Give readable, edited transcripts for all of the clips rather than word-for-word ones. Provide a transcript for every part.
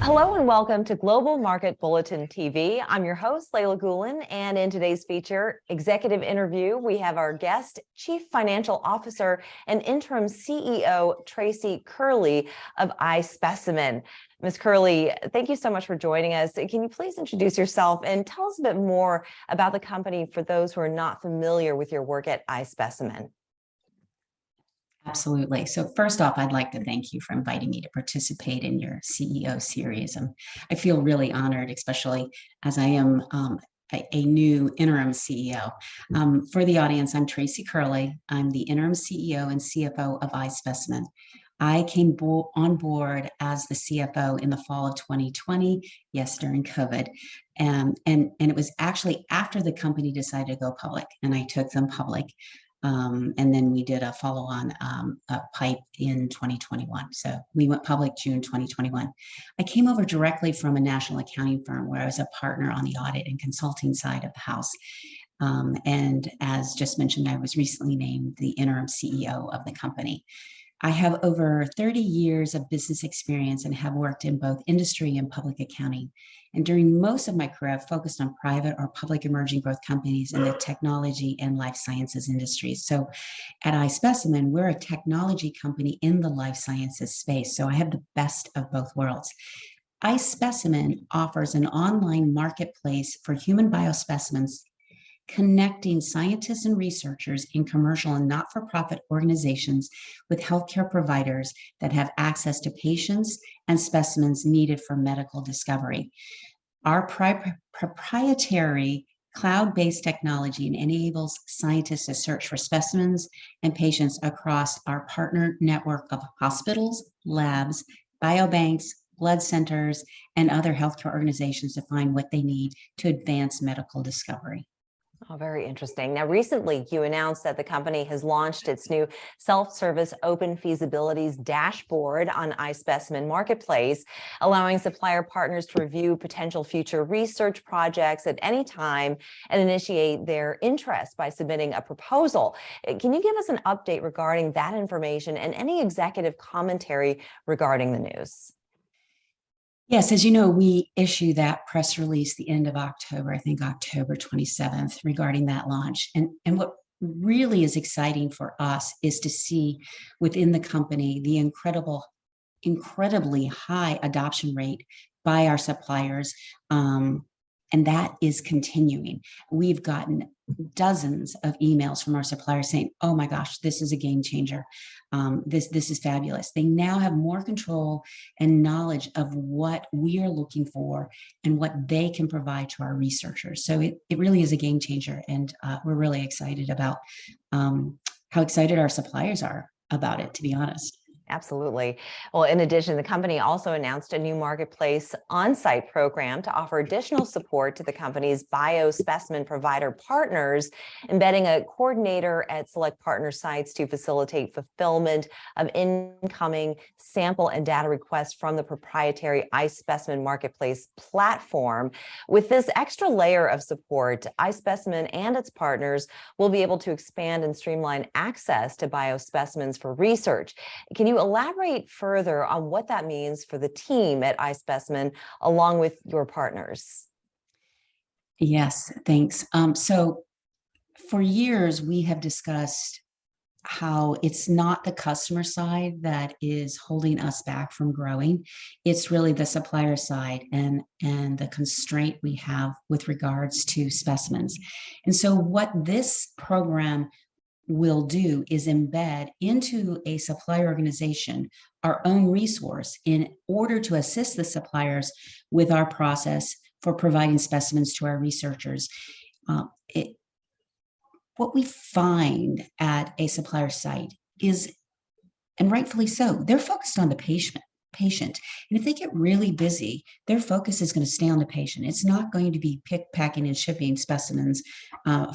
Hello and welcome to Global Market Bulletin TV. I'm your host, Leyla Gulen, and in today's feature, executive interview, we have our guest, Chief Financial Officer and Interim CEO Tracy Curley of iSpecimen. Ms. Curley, thank you so much for joining us. Can you please introduce yourself and tell us a bit more about the company for those who are not familiar with your work at iSpecimen? Absolutely. So first off, I'd like to thank you for inviting me to participate in your CEO series. I feel really honored, especially as I am a new interim CEO. For the audience, I'm Tracy Curley. I'm the interim CEO and CFO of iSpecimen. I came on board as the CFO in the fall of 2020, yes, during COVID. And it was actually after the company decided to go public, and I took them public. And then we did a follow-on PIPE in 2021. So we went public June 2021. I came over directly from a national accounting firm where I was a partner on the audit and consulting side of the house. And as just mentioned, I was recently named the interim CEO of the company. I have over 30 years of business experience and have worked in both industry and public accounting. And during most of my career, I've focused on private or public emerging growth companies in the technology and life sciences industries. So at iSpecimen, we're a technology company in the life sciences space. So I have the best of both worlds. iSpecimen offers an online marketplace for human biospecimens, connecting scientists and researchers in commercial and not-for-profit organizations with healthcare providers that have access to patients and specimens needed for medical discovery. Our proprietary cloud-based technology enables scientists to search for specimens and patients across our partner network of hospitals, labs, biobanks, blood centers, and other healthcare organizations to find what they need to advance medical discovery. Oh, very interesting. Now, recently, you announced that the company has launched its new self-service Open Feasibilities Dashboard on iSpecimen Marketplace, allowing supplier partners to review potential future research projects at any time and initiate their interest by submitting a proposal. Can you give us an update regarding that information and any executive commentary regarding the news? Yes, as you know, we issue that press release the end of October, I think October 27th, regarding that launch. And what really is exciting for us is to see within the company the incredibly high adoption rate by our suppliers. And that is continuing. We've gotten dozens of emails from our suppliers saying, oh my gosh, this is a game changer. This is fabulous. They now have more control and knowledge of what we are looking for and what they can provide to our researchers. So it really is a game changer. And we're really excited about how excited our suppliers are about it, to be honest. Absolutely. Well, in addition, the company also announced a new marketplace on-site program to offer additional support to the company's biospecimen provider partners, embedding a coordinator at select partner sites to facilitate fulfillment of incoming sample and data requests from the proprietary iSpecimen marketplace platform. With this extra layer of support, iSpecimen and its partners will be able to expand and streamline access to biospecimens for research. Can you elaborate further on what that means for the team at iSpecimen along with your partners? Yes, thanks. So for years, we have discussed how it's not the customer side that is holding us back from growing. It's really the supplier side and the constraint we have with regards to specimens. And so what this program will do is embed into a supplier organization our own resource in order to assist the suppliers with our process for providing specimens to our researchers. What we find at a supplier site is, and rightfully so, they're focused on the patient. And if they get really busy, their focus is going to stay on the patient. It's not going to be packing and shipping specimens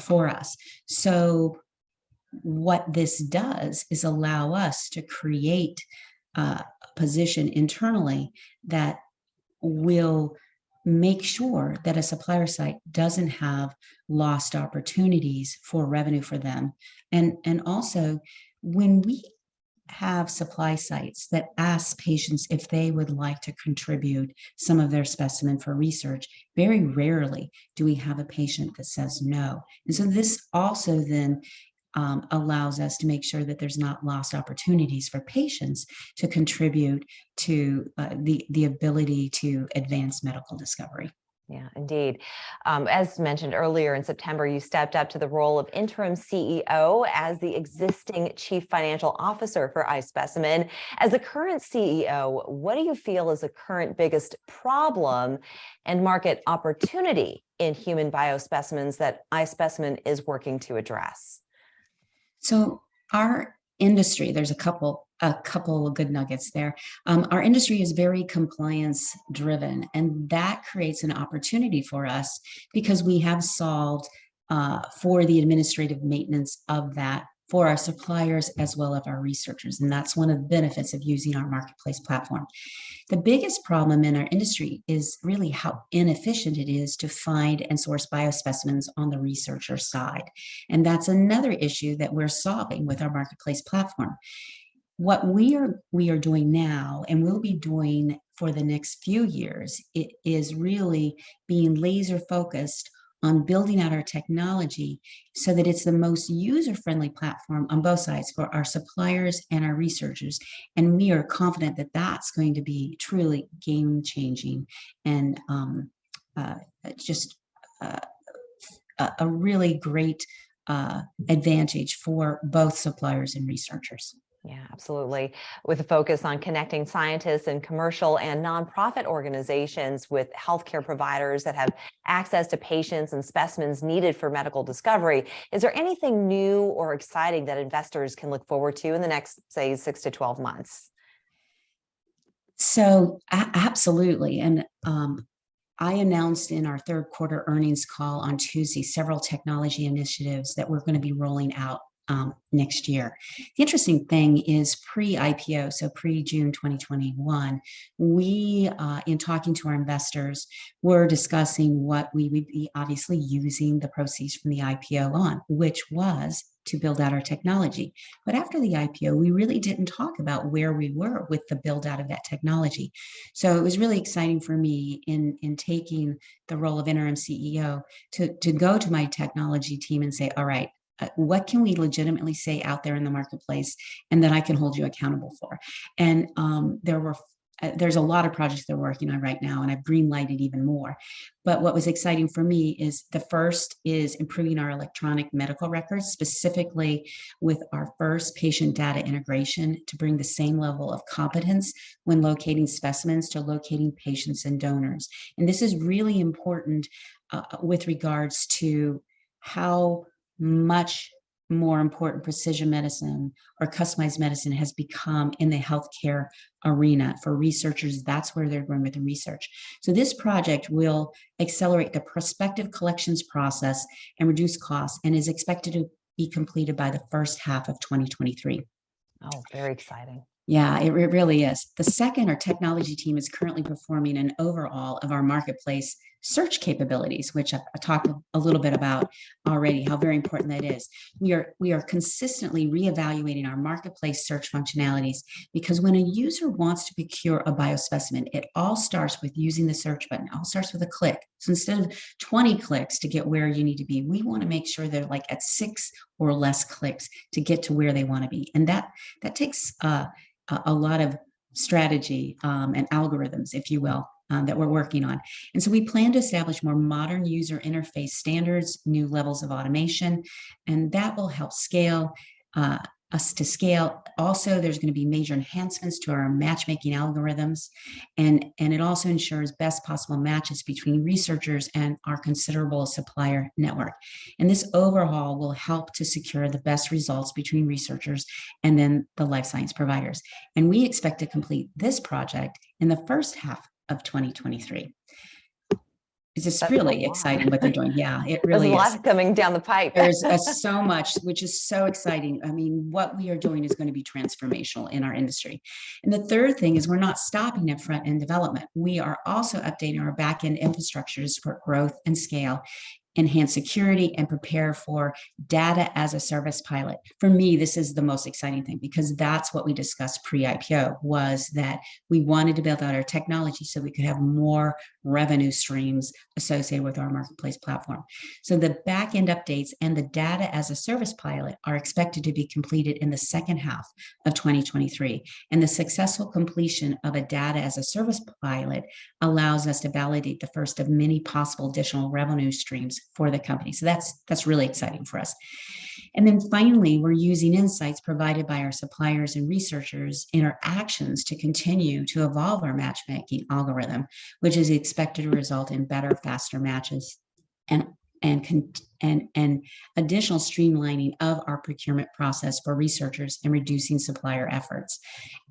for us. So what this does is allow us to create a position internally that will make sure that a supplier site doesn't have lost opportunities for revenue for them. And also, when we have supply sites that ask patients if they would like to contribute some of their specimen for research. Very rarely do we have a patient that says no. And so this also then allows us to make sure that there's not lost opportunities for patients to contribute to the ability to advance medical discovery. Yeah, indeed. As mentioned earlier, in September, you stepped up to the role of interim CEO as the existing chief financial officer for iSpecimen. As the current CEO, what do you feel is the current biggest problem and market opportunity in human biospecimens that iSpecimen is working to address? So our industry, there's a couple of good nuggets there. Our industry is very compliance driven, and that creates an opportunity for us because we have solved for the administrative maintenance of that for our suppliers as well as our researchers. And that's one of the benefits of using our marketplace platform. The biggest problem in our industry is really how inefficient it is to find and source biospecimens on the researcher side. And that's another issue that we're solving with our marketplace platform. What we are doing now and will be doing for the next few years, it is really being laser focused on building out our technology so that it's the most user-friendly platform on both sides for our suppliers and our researchers. And we are confident that that's going to be truly game-changing and just a really great advantage for both suppliers and researchers. Yeah, absolutely. With a focus on connecting scientists and commercial and nonprofit organizations with healthcare providers that have access to patients and specimens needed for medical discovery, is there anything new or exciting that investors can look forward to in the next, say, 6 to 12 months? So absolutely. And I announced in our third quarter earnings call on Tuesday several technology initiatives that we're going to be rolling out next year. The interesting thing is pre-IPO, so pre-June 2021, we, in talking to our investors, were discussing what we would be obviously using the proceeds from the IPO on, which was to build out our technology. But after the IPO, we really didn't talk about where we were with the build out of that technology. So it was really exciting for me in taking the role of interim CEO to go to my technology team and say, all right, what can we legitimately say out there in the marketplace and that I can hold you accountable for? And there's a lot of projects they're working on right now, and I've green lighted even more. But what was exciting for me is the first is improving our electronic medical records, specifically with our first patient data integration to bring the same level of competence when locating specimens to locating patients and donors. And this is really important with regards to how much more important precision medicine or customized medicine has become in the healthcare arena for researchers. That's where they're going with the research. So this project will accelerate the prospective collections process and reduce costs, and is expected to be completed by the first half of 2023. Oh, very exciting. Yeah, it really is. The second, our technology team is currently performing an overhaul of our marketplace search capabilities, which I talked a little bit about already, how very important that is. We are consistently reevaluating our marketplace search functionalities, because when a user wants to procure a biospecimen, it all starts with using the search button. It all starts with a click. So instead of 20 clicks to get where you need to be, we want to make sure they're like at 6 or less clicks to get to where they want to be. And that takes a lot of strategy and algorithms, if you will, that we're working on. And so we plan to establish more modern user interface standards, new levels of automation, and that will help scale us to scale. Also, there's going to be major enhancements to our matchmaking algorithms, and it also ensures best possible matches between researchers and our considerable supplier network. And this overhaul will help to secure the best results between researchers and then the life science providers. And we expect to complete this project in the first half of 2023. It's just really exciting what they're doing. Yeah, it really is. There's a lot coming down the pipe. There's so much, which is so exciting. I mean, what we are doing is going to be transformational in our industry. And the third thing is we're not stopping at front end development. We are also updating our back end infrastructures for growth and scale. enhance security, and prepare for data as a service pilot. For me, this is the most exciting thing, because that's what we discussed pre-IPO, was that we wanted to build out our technology so we could have more revenue streams associated with our marketplace platform. So the back-end updates and the data as a service pilot are expected to be completed in the second half of 2023. And the successful completion of a data as a service pilot allows us to validate the first of many possible additional revenue streams for the company. So that's really exciting for us. And then finally, we're using insights provided by our suppliers and researchers in our actions to continue to evolve our matchmaking algorithm, which is expected to result in better, faster matches and additional streamlining of our procurement process for researchers and reducing supplier efforts.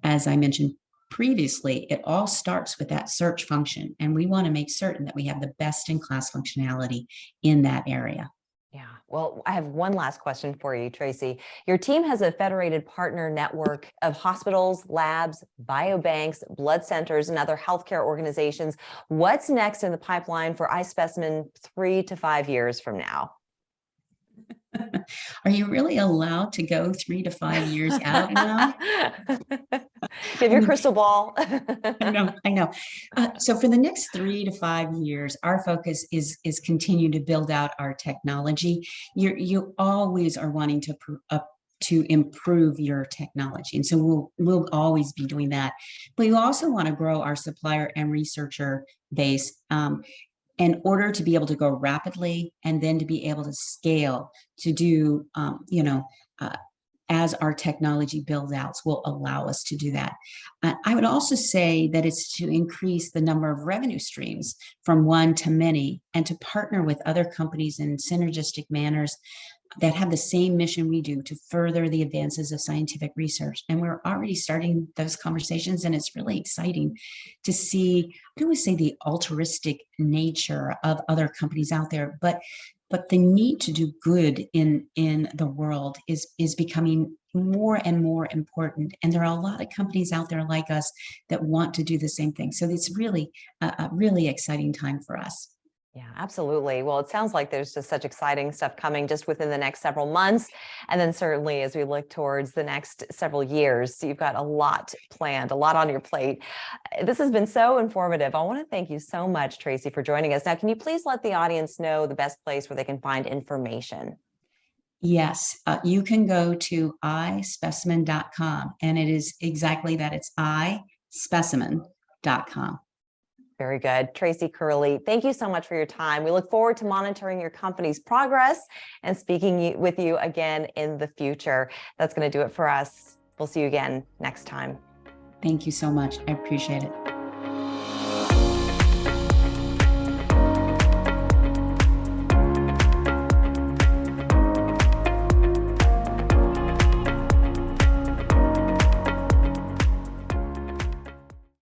As I mentioned previously, it all starts with that search function, and we want to make certain that we have the best-in-class functionality in that area. Yeah, well, I have one last question for you, Tracy. Your team has a federated partner network of hospitals, labs, biobanks, blood centers, and other healthcare organizations. What's next in the pipeline for iSpecimen 3 to 5 years from now? Are you really allowed to go 3 to 5 years out now? Give your crystal ball. I know. So for the next 3 to 5 years, our focus is continue to build out our technology. You always are wanting to improve your technology, and so we'll always be doing that. But you also want to grow our supplier and researcher base in order to be able to go rapidly, and then to be able to scale to do, as our technology build outs will allow us to do that. I would also say that it's to increase the number of revenue streams from one to many, and to partner with other companies in synergistic manners that have the same mission we do, to further the advances of scientific research. And we're already starting those conversations, and it's really exciting to see, I don't want to say the altruistic nature of other companies out there, but the need to do good in the world is becoming more and more important. And there are a lot of companies out there like us that want to do the same thing. So it's really a really exciting time for us. Yeah, absolutely. Well, it sounds like there's just such exciting stuff coming just within the next several months. And then certainly as we look towards the next several years, you've got a lot planned, a lot on your plate. This has been so informative. I want to thank you so much, Tracy, for joining us. Now, can you please let the audience know the best place where they can find information? Yes, you can go to iSpecimen.com, and it is exactly that. It's iSpecimen.com. Very good. Tracy Curley, thank you so much for your time. We look forward to monitoring your company's progress and speaking with you again in the future. That's going to do it for us. We'll see you again next time. Thank you so much. I appreciate it.